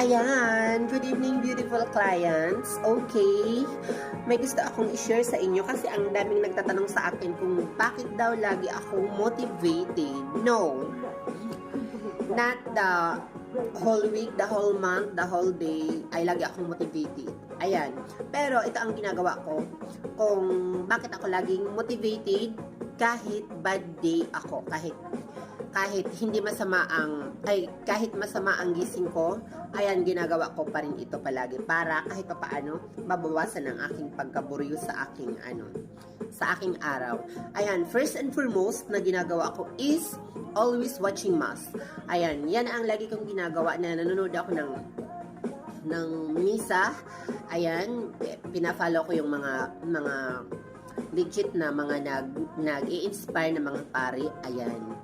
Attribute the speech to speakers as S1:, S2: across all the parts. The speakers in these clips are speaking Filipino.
S1: Ayan, good evening beautiful clients. Okay, may gusto akong i-share sa inyo kasi ang daming nagtatanong sa akin kung bakit daw lagi ako motivated. No, not the whole week, the whole month, the whole day, ay lagi akong motivated. Ayan, pero ito ang ginagawa ko kung bakit ako laging motivated kahit bad day ako, kahit hindi masama kahit masama ang gising ko, ayan, ginagawa ko pa rin ito palagi para kahit papaano mabawasan ang aking pagkaburyo sa aking araw. Ayan, first and foremost na ginagawa ko is always watching mass. Ayan, yan ang lagi kong ginagawa na nanonood ako ng misa. Ayan, pina-follow ko yung mga legit na mga nag-i-inspire na mga pari. Ayan.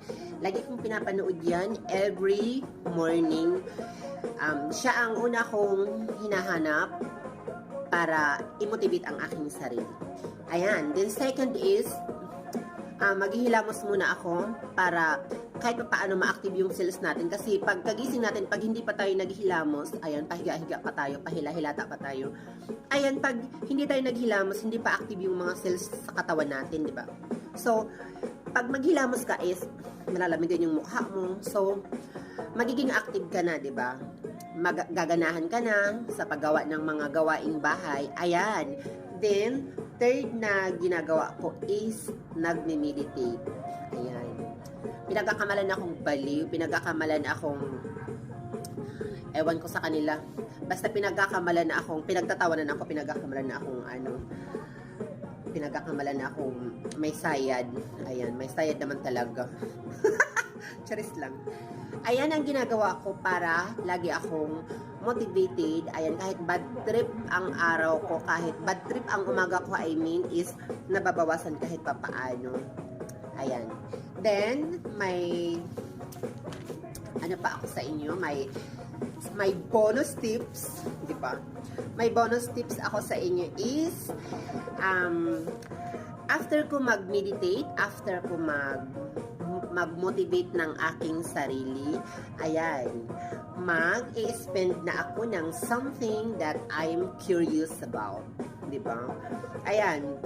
S1: Lagi kong pinapanood yan every morning. Siya ang una kong hinahanap para i-motivate ang aking sarili. Ayan. Then second is, maghihilamos muna ako para kahit pa paano ma-active yung cells natin. Kasi pag kagising natin, pag hindi pa tayo naghilamos, ayan, pahiga-higa pa tayo, pahila-hilata pa tayo. Ayan, pag hindi tayo naghilamos, hindi pa active yung mga cells sa katawan natin, di ba? So, pag maghilamos ka is, malalamigan yung mukha mo. So, magiging active ka na, di ba? Gaganahan ka na sa paggawa ng mga gawaing bahay. Ayan. Then, third na ginagawa ko is nagme-meditate. Ayan. Pinagkakamalan akong baliw, pinagkakamalan akong ewan ko sa kanila. Basta pinagkakamalan akong may sayad. Ayan, may sayad naman talaga. Charis lang. Ayan ang ginagawa ko para lagi akong motivated. Ayan, kahit bad trip ang araw ko, kahit bad trip ang umaga ko, is nababawasan kahit papaano. Ayan. Then, may ano pa ako sa inyo, may bonus tips, di ba? May bonus tips ako sa inyo is after ko mag-meditate, after ko mag-motivate ng aking sarili, ayan, mag-i-spend na ako ng something that I'm curious about, di ba? Ayan,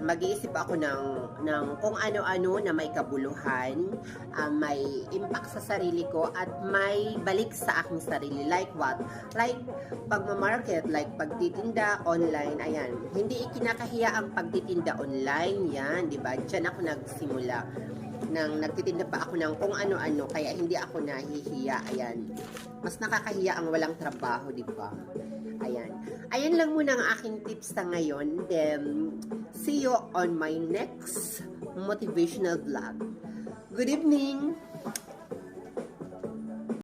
S1: mag-iisip ako ng kung ano-ano na may kabuluhan, may impact sa sarili ko at may balik sa aking sarili. Like what? Like pagmamarket, like pagtitinda online, ayan. Hindi ikinakahiya ang pagtitinda online, yan, di ba? Diyan ako nagsimula. Nagtitinda pa ako ng kung ano-ano, kaya hindi ako nahihiya, ayan. Mas nakakahiya ang walang trabaho, di ba? Ayan. Ayan lang muna ang aking tips sa ngayon. Then, see you on my next motivational vlog. Good evening!